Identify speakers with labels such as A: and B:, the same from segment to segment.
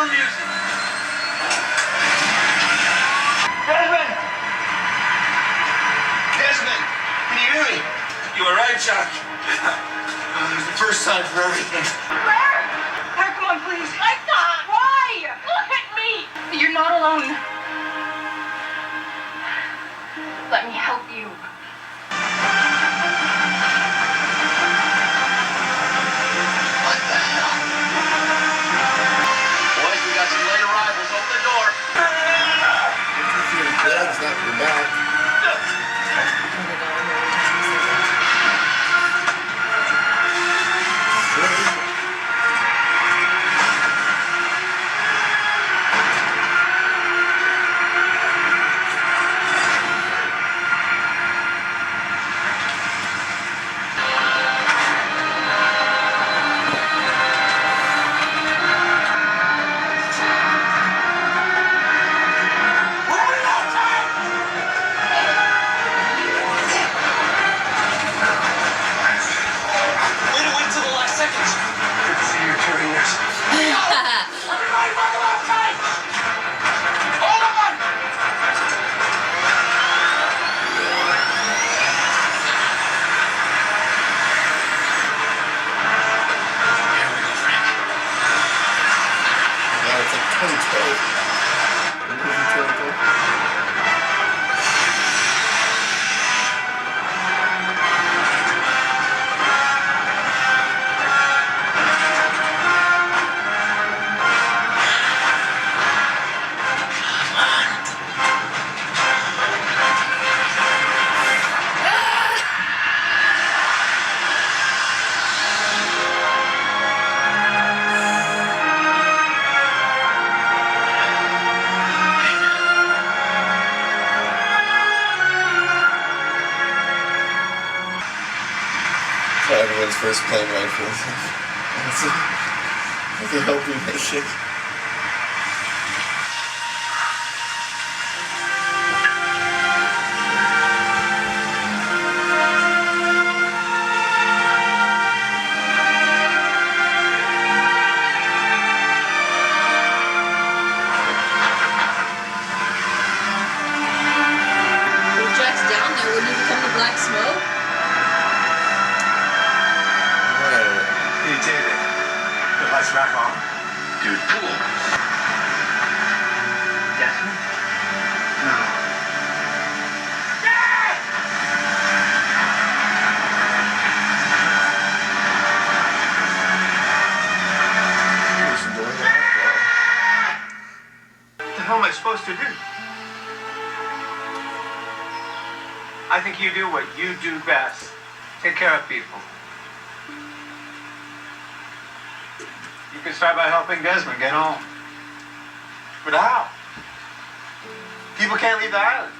A: the music. Desmond! Desmond! Can you hear me? You were right, Chuck. There's the first sign for everything.
B: Claire! Claire, come on, please. I can't. Why? Look at me. You're not alone. Let me help you.
A: What the hell? Boys, we got some late arrivals. Open the door.
C: If your legs, not your back. Everyone's first plane ride feels like. I hope we make it.
D: If Jack's down there, wouldn't he become the black smoke?
A: You did it. The lights back on. Dude, cool. Desmond? No. Dad! What the hell am I supposed to do? I think you do what you do best. Take care of people. You can start by helping Desmond get home. But how? People can't leave the island.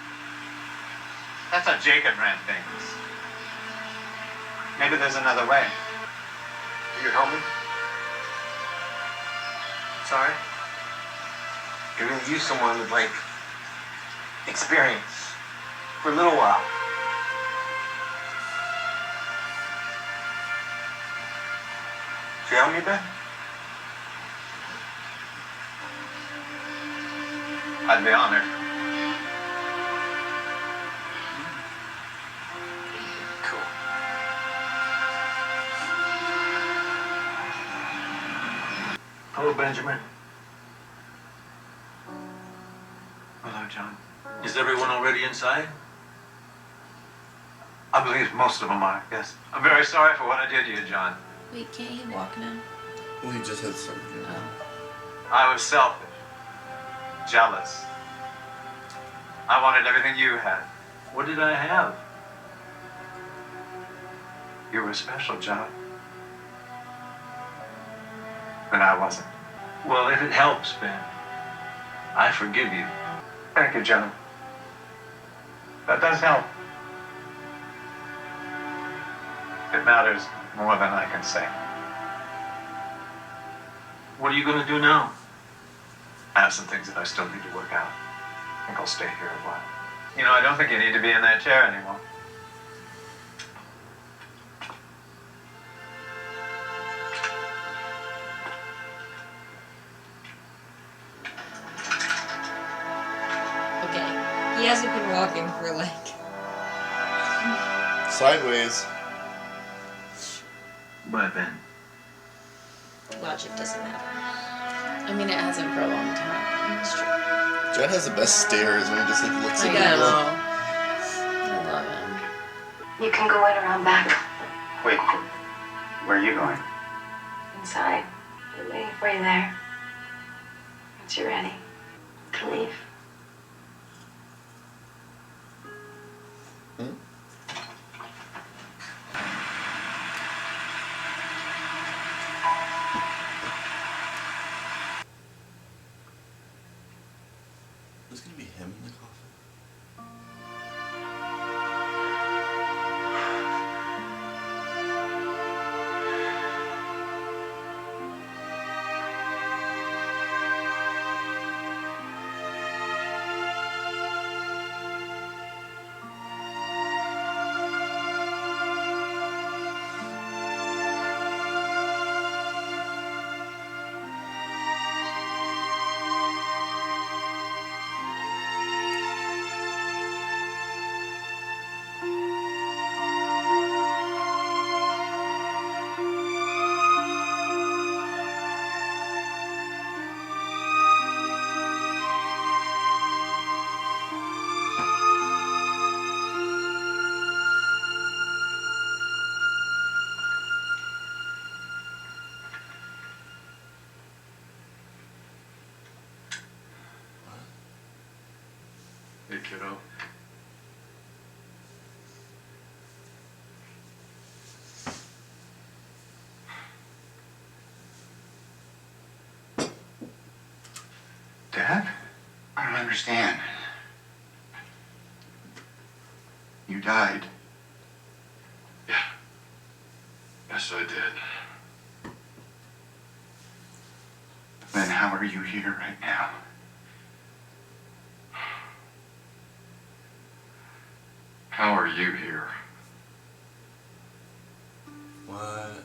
A: That's how Jacob ran things. Maybe there's another way. You help me? Sorry? You're gonna use someone with, like, experience for a little while. So you help me, Ben? I'd be honored. Cool. Hello, Benjamin. Hello, John.
E: Is everyone already inside?
A: I believe most of them are, yes. I'm very sorry for what I did to you, John.
D: Wait, can't he walk now?
C: Well, he just had something.
D: Oh.
A: I was selfish. Jealous. I wanted everything you had.
E: What did I have?
A: You were special, John. And I wasn't.
E: Well, if it helps, Ben, I forgive you.
A: Thank you, John. That does help. It matters more than I can say.
E: What are you going to do now?
A: I have some things that I still need to work out. I think I'll stay here a while. You know, I don't think you need to be in that chair anymore.
D: He hasn't been walking for like...
C: Sideways.
E: But then,
D: Logic doesn't matter. I mean, it hasn't for a long time. It's true.
C: Jen has the best stares when he just like looks
D: I
C: at
D: know.
C: people.
D: I love him.
B: You can go in around back.
A: Wait, where are you going?
B: Inside. We're waiting for you there. Once you're ready to leave.
C: There's gonna be him in the coffin.
F: Hey, kiddo.
A: Dad? I don't understand. You died.
F: Yeah. Yes, I did.
A: Then how are you here right now?
F: How are you here?
C: What?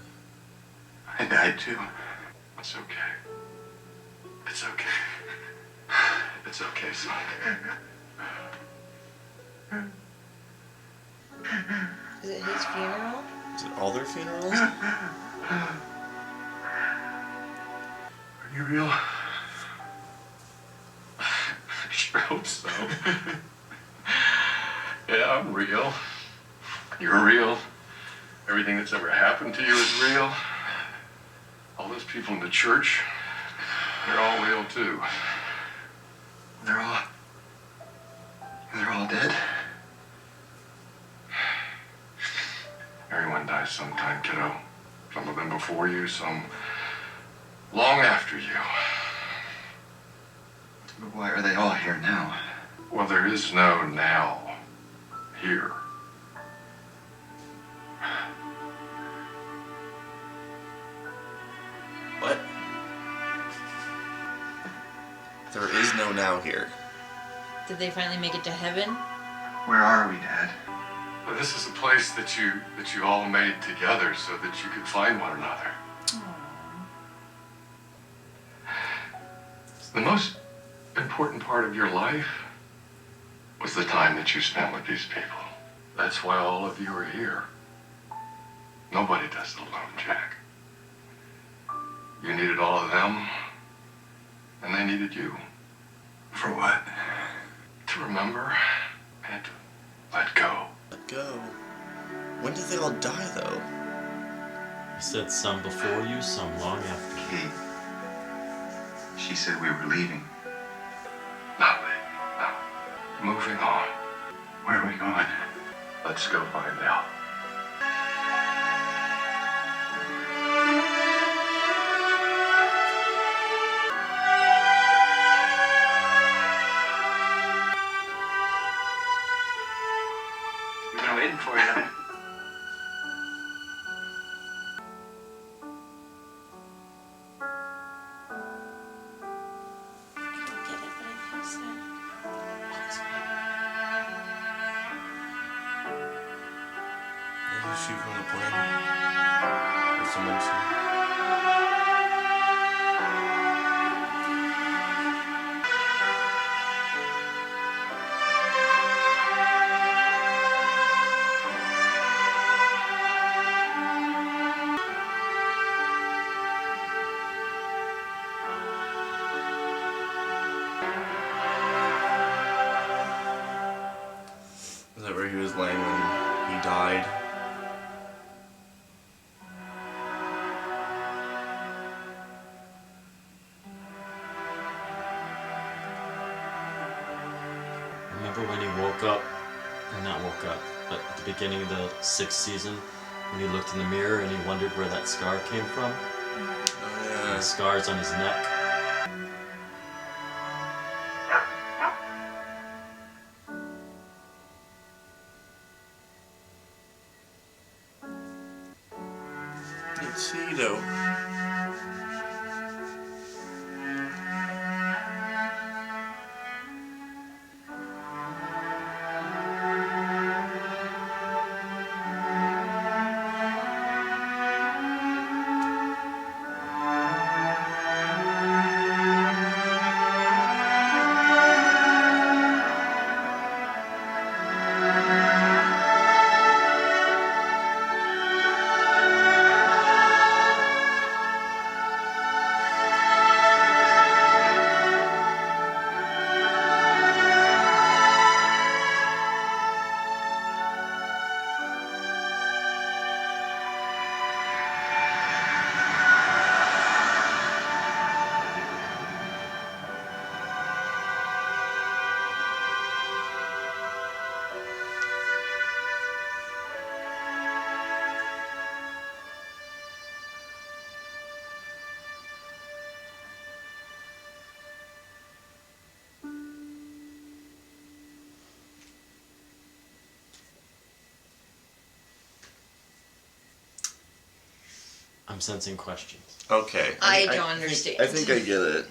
A: I died too.
F: It's okay. It's okay. It's okay, son.
D: Is it his funeral?
C: Is it all their funerals?
F: Are you real? I sure hope so. Yeah, I'm real. You're real. Everything that's ever happened to you is real. All those people in the church, they're all real too.
A: They're all dead?
F: Everyone dies sometime, kiddo. Some of them before you, some long after you.
A: But why are they all here now?
F: Well, there is no now here.
C: What? There is no now here.
D: Did they finally make it to heaven?
A: Where are we, Dad?
F: But this is a place that you all made together so that you could find one another. The most important part of your life was the time that you spent with these people. That's why all of you are here. Nobody does it alone, Jack. You needed all of them, and they needed you.
A: For what?
F: To remember and to let go.
C: Let go. When did they all die, though?
G: He said some before you, some long after.
A: Kate. She said we were leaving.
F: Not leaving, no. Moving on.
A: Where are we going?
F: Let's go find out.
A: We've been waiting for you.
C: Did you shoot from the plane? Or someone shoot?
G: Remember when he woke up, or not woke up, but at the beginning of the 6th season, when he looked in the mirror and he wondered where that scar came from?
C: Oh, yeah.
G: The scars on his neck.
C: It's Cheeto.
G: I'm sensing questions.
C: Okay.
D: I don't understand.
C: I think I get it.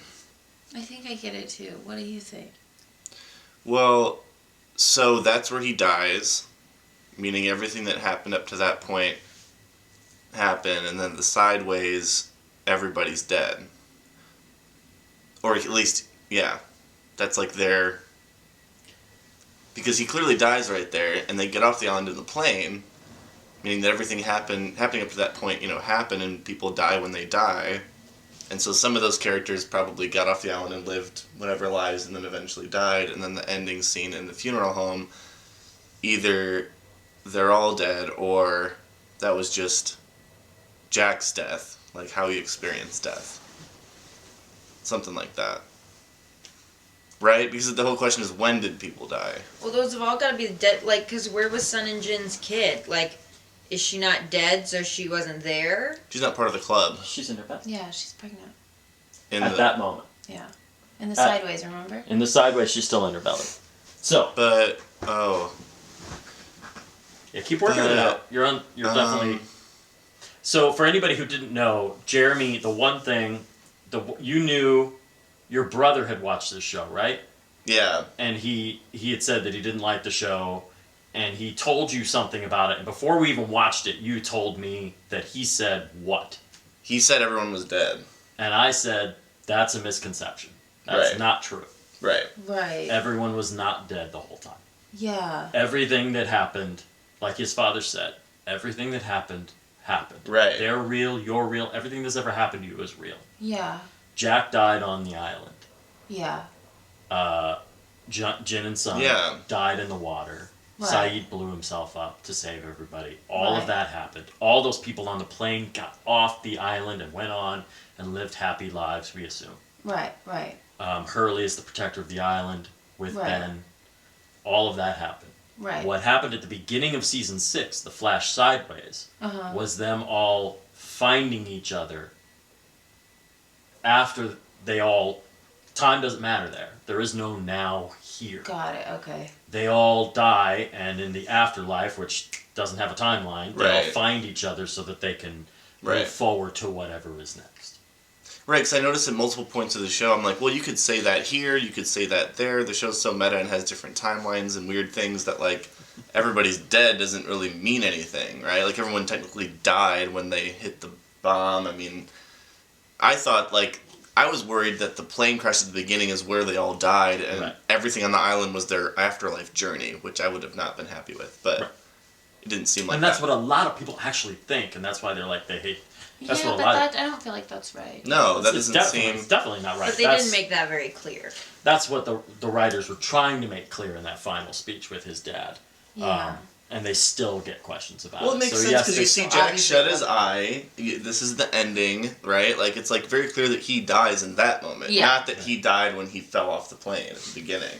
D: I think I get it too. What do you think?
C: Well, so that's where he dies, meaning everything that happened up to that point happened, and then the sideways, everybody's dead. Or at least, yeah, that's like their... Because he clearly dies right there, and they get off the island in the plane, meaning that everything happening up to that point, happened, and people die when they die. And so some of those characters probably got off the island and lived whatever lives and then eventually died. And then the ending scene in the funeral home, either they're all dead or that was just Jack's death, like how he experienced death. Something like that. Right? Because the whole question is, when did people die?
D: Well, those have all got to be dead, like, because where was Sun and Jin's kid? Like, is she not dead, so she wasn't there?
C: She's not part of the club.
G: She's in her bed.
D: Yeah, she's pregnant.
G: At that moment.
D: Yeah. In the sideways, remember?
G: In the sideways, she's still in her belly. So.
C: But,
G: Yeah, keep working it out. You're definitely... So, for anybody who didn't know, Jeremy, the one thing... you knew your brother had watched this show, right?
C: Yeah.
G: And he had said that he didn't like the show, and he told you something about it. And before we even watched it, you told me that he said what?
C: He said everyone was dead.
G: And I said, that's a misconception. That's not true.
C: Right.
D: Right.
G: Everyone was not dead the whole time.
D: Yeah.
G: Everything that happened, like his father said, everything that happened, happened.
C: Right.
G: They're real, you're real, everything that's ever happened to you is real.
D: Yeah.
G: Jack died on the island.
D: Yeah.
G: Jin and Sun died in the water.
D: Right.
G: Saeed blew himself up to save everybody. All of that happened. All those people on the plane got off the island and went on and lived happy lives, we assume.
D: Right, right.
G: Hurley is the protector of the island with Ben. All of that happened.
D: Right.
G: What happened at the beginning of season 6, the Flash Sideways, was them all finding each other after they all... Time doesn't matter there. There is no now here.
D: Got it, okay.
G: They all die, and in the afterlife, which doesn't have a timeline, they all find each other so that they can move forward to whatever is next.
C: Right, because I noticed at multiple points of the show, I'm like, well, you could say that here, you could say that there. The show's so meta and has different timelines and weird things that, like, everybody's dead doesn't really mean anything, right? Like, everyone technically died when they hit the bomb. I mean, I thought, like, I was worried that the plane crash at the beginning is where they all died, and everything on the island was their afterlife journey, which I would have not been happy with, but it didn't seem like that.
G: And that's what a lot of people actually think, and that's why they're like, they hate... That's
D: yeah,
G: what
D: but
G: I
D: don't feel like that's right.
C: No, that doesn't seem...
G: It's definitely not right.
D: But they didn't make that very clear.
G: That's what the writers were trying to make clear in that final speech with his dad.
D: Yeah.
G: And they still get questions about it.
C: Well, it makes sense because you see Jack shut his eye. This is the ending, right? Like, it's like very clear that he dies in that moment.
D: Yeah.
C: Not that he died when he fell off the plane at the beginning.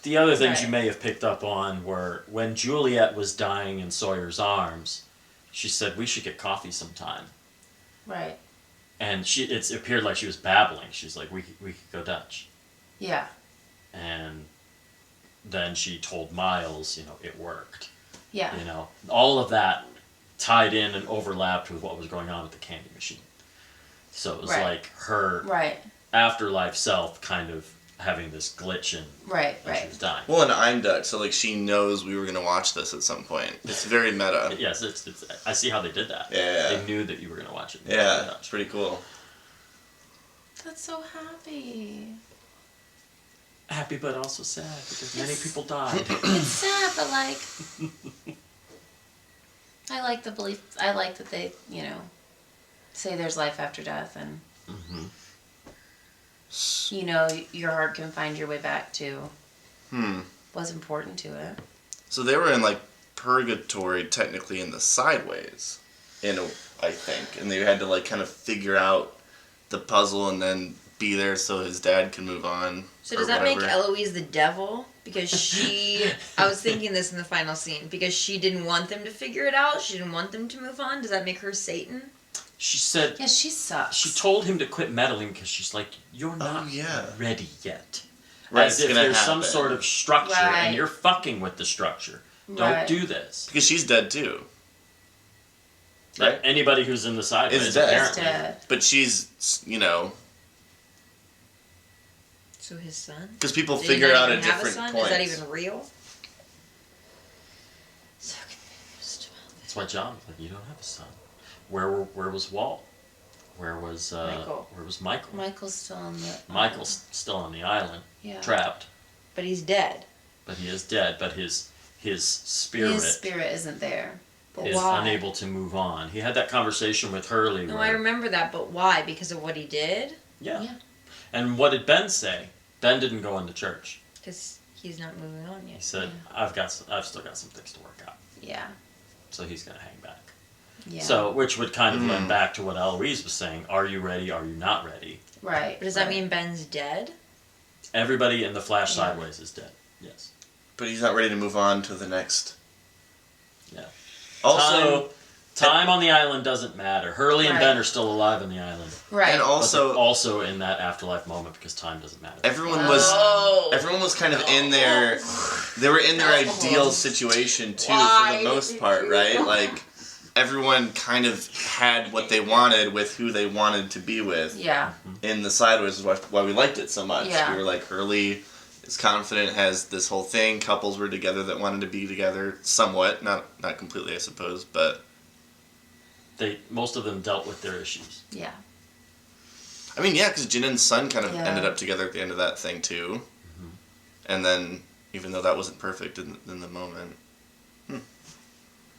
G: The other things
D: Right.
G: you may have picked up on were when Juliet was dying in Sawyer's arms, she said, we should get coffee sometime.
H: Right.
G: And it appeared like she was babbling. She's like, we could go Dutch.
H: Yeah.
G: And then she told Miles, it worked.
H: Yeah.
G: All of that tied in and overlapped with what was going on with the candy machine. So it was
H: Right.
G: like her
H: Right.
G: afterlife self kind of having this glitch in
H: Right.
G: when she
H: Right.
G: was dying.
C: Well, and I'm Dutch, so like she knows we were gonna watch this at some point. It's very meta.
G: Yes, it's I see how they did that.
C: Yeah.
G: They knew that you were going to watch it.
C: Yeah, it's pretty cool.
H: That's so happy.
G: Happy but also sad because many people died.
H: It's sad, but like, I like the belief. I like that they, say there's life after death, and
G: Mm-hmm.
H: your heart can find your way back to what's important to it.
C: So they were in like purgatory, technically in the sideways, I think, and they had to like kind of figure out the puzzle and then be there so his dad can move on.
D: So
C: or
D: does that make
C: whatever.
D: Eloise the devil? Because I was thinking this in the final scene, because she didn't want them to figure it out, she didn't want them to move on, does that make her Satan?
G: She said
H: Yeah, she sucks.
G: she told him to quit meddling because she's like, you're not
C: yeah.
G: ready yet.
C: Right,
G: As
C: it's
G: if
C: gonna
G: there's some
C: happen.
G: sort of structure
H: Right.
G: and you're fucking with the structure. Don't
H: Right.
G: do this.
C: Because she's dead too.
G: Right?
C: Right?
G: Anybody who's in the sideways
C: Is dead.
G: apparently.
H: Dead.
C: But she's,
D: So his son?
C: because people
D: Did he
C: figure
D: not
C: out
D: even
C: at
D: have a
C: different
D: son?
C: points.
D: Is that even real? So confused about this.
G: That's why John was like, you don't have a son. Where was Walt? Where was
H: Michael.
G: Where was Michael?
H: Michael's still on the.
G: Michael's still on the island,
H: Yeah.
G: trapped,
D: But he's dead.
G: but he is dead. But his spirit,
H: His spirit isn't there.
D: But
G: is
D: why?
G: unable to move on. He had that conversation with Hurley.
D: No,
G: where,
D: I remember that, but why? Because of what he did?
G: Yeah.
H: Yeah.
G: And what did Ben say? Ben didn't go into church.
D: Because he's not moving on
G: He
D: yet.
G: said, I've still got some things to work out.
H: Yeah.
G: So he's gonna hang back.
H: Yeah.
G: So, which would kind of lend back to what Eloise was saying. Are you ready? Are you not ready?
H: Right.
D: But does that mean Ben's dead?
G: Everybody in the Flash
H: Yeah.
G: Sideways is dead. Yes.
C: But he's not ready to move on to the next.
G: Yeah.
C: Also,
G: Time on the island doesn't matter. Hurley and
H: Right.
G: Ben are still alive on the island.
H: Right.
C: and
G: But
C: also,
G: they're also in that afterlife moment because time doesn't matter.
C: everyone was
H: Oh.
C: everyone was kind of in their they were in their ideal situation too for the most part, right? Like everyone kind of had what they wanted with who they wanted to be with
H: Yeah.
C: in the sideways, is why we liked it so much.
H: Yeah.
C: We were like, Hurley is confident, has this whole thing, couples were together that wanted to be together somewhat, not completely I suppose, but
G: Most of them dealt with their issues.
H: Yeah.
C: I mean, yeah, because Jin and Sun kind of
H: Yeah.
C: ended up together at the end of that thing too. And then, even though that wasn't perfect in the moment.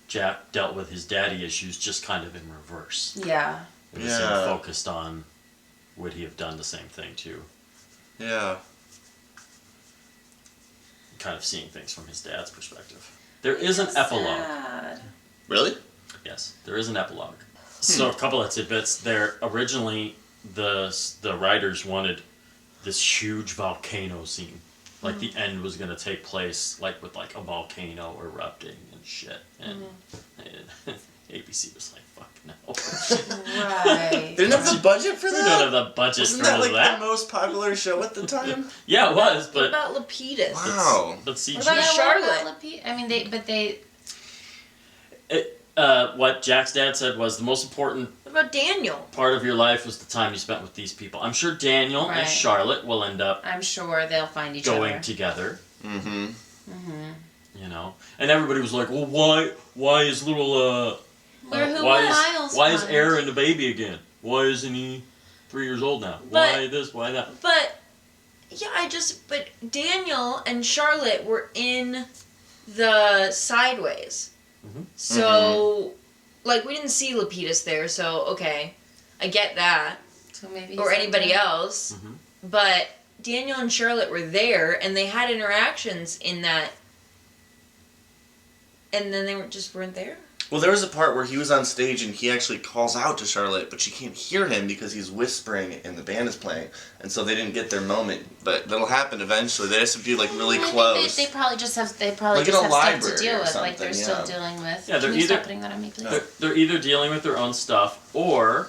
G: Jack dealt with his daddy issues just kind of in reverse.
H: Yeah.
G: It was
C: Yeah.
G: focused on would he have done the same thing too.
C: Yeah.
G: Kind of seeing things from his dad's perspective. There is an epilogue.
H: Sad.
C: Really?
G: Yes, there is an epilogue. So a couple of tidbits. There originally the writers wanted this huge volcano scene, like the end was gonna take place like with like a volcano erupting and shit, and ABC was like, "Fuck no,
H: Right.
C: They didn't have the budget for
G: we don't
C: that?
G: have the budget
C: Wasn't
G: for
C: that like
G: that."
C: the most popular show at the time?
G: Yeah, it was,
D: What
G: but
D: about Lapidus?
C: Wow.
G: but CG.
D: What about
H: Yeah,
D: Charlotte?
H: what about I mean, they.
G: What Jack's dad said was the most important
D: What about Daniel?
G: part of your life was the time you spent with these people. I'm sure Daniel
H: Right.
G: and Charlotte will end up
H: I'm sure they'll find each
G: going
H: other.
G: together.
C: Mm-hmm.
G: You know, and everybody was like, "Well, why is little why is Aaron a baby again? Why isn't he 3 years old now? Why this? Why that?"
D: But but Daniel and Charlotte were in the sideways. So like we didn't see Lapidus there, so okay. I get that.
H: So maybe
D: Or
H: he's
D: anybody
H: like,
D: else. But Daniel and Charlotte were there and they had interactions in that, and then they just weren't there.
C: Well, there was a part where he was on stage and he actually calls out to Charlotte, but she can't hear him because he's whispering and the band is playing, and so they didn't get their moment. But that'll happen eventually. They just have to be like really close.
H: They probably just have stuff to deal with. Like they're still dealing with.
G: Yeah, they're
H: Can you stop putting that on me, please?
G: They're either dealing with their own stuff or,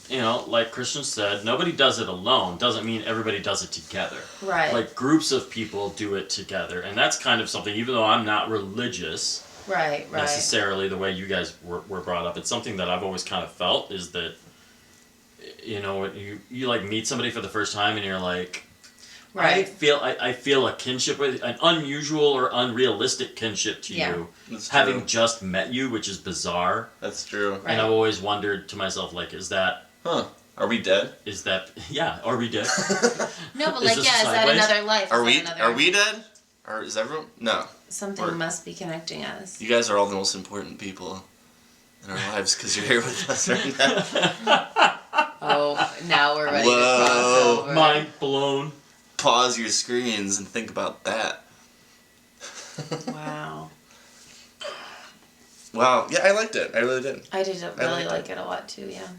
G: like Christian said, nobody does it alone. Doesn't mean everybody does it together.
H: Right.
G: Like groups of people do it together, and that's kind of something. Even though I'm not religious.
H: Right.
G: Necessarily the way you guys were brought up. It's something that I've always kind of felt is that, you like meet somebody for the first time and you're like,
H: right.
G: I feel a kinship with an unusual or unrealistic kinship to you, having just met you, which is bizarre.
C: That's true.
H: Right.
G: And I've always wondered to myself, like, is that?
C: Are we dead?
G: Is that? Yeah. Are we dead?
H: No, but is that another life?
C: Are we dead? Or is everyone? No.
H: Something must be connecting us.
C: You guys are all the most important people in our lives because you're here with us right now.
H: Oh, now we're ready
C: Whoa.
H: to cross over.
G: Mind blown.
C: Pause your screens and think about that.
H: Wow.
C: Wow. Yeah, I liked it. I really did.
H: I did really like it a lot too, yeah.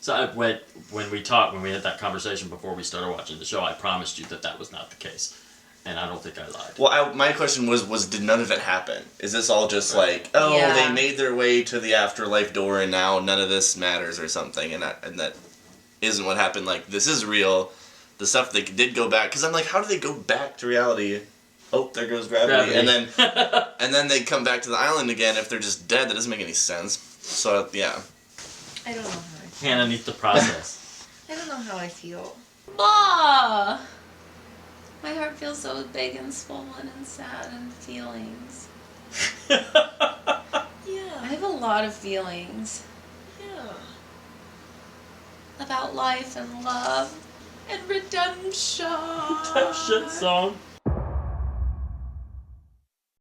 G: So when we had that conversation before we started watching the show, I promised you that was not the case. And I don't think I lied.
C: Well, my question was did none of it happen? Is this all just like, they made their way to the afterlife door and now none of this matters or something, and that isn't what happened? Like, this is real. The stuff they did go back, because I'm like, how do they go back to reality? Oh, there goes gravity. And then they come back to the island again if they're just dead. That doesn't make any sense. So, yeah.
D: I don't know how I feel.
G: Hannah needs the process.
D: I don't know how I feel.
H: Blah! My heart feels so big and swollen and sad and feelings.
D: Yeah.
H: I have a lot of feelings.
D: Yeah.
H: About life and love and redemption.
G: That shit song.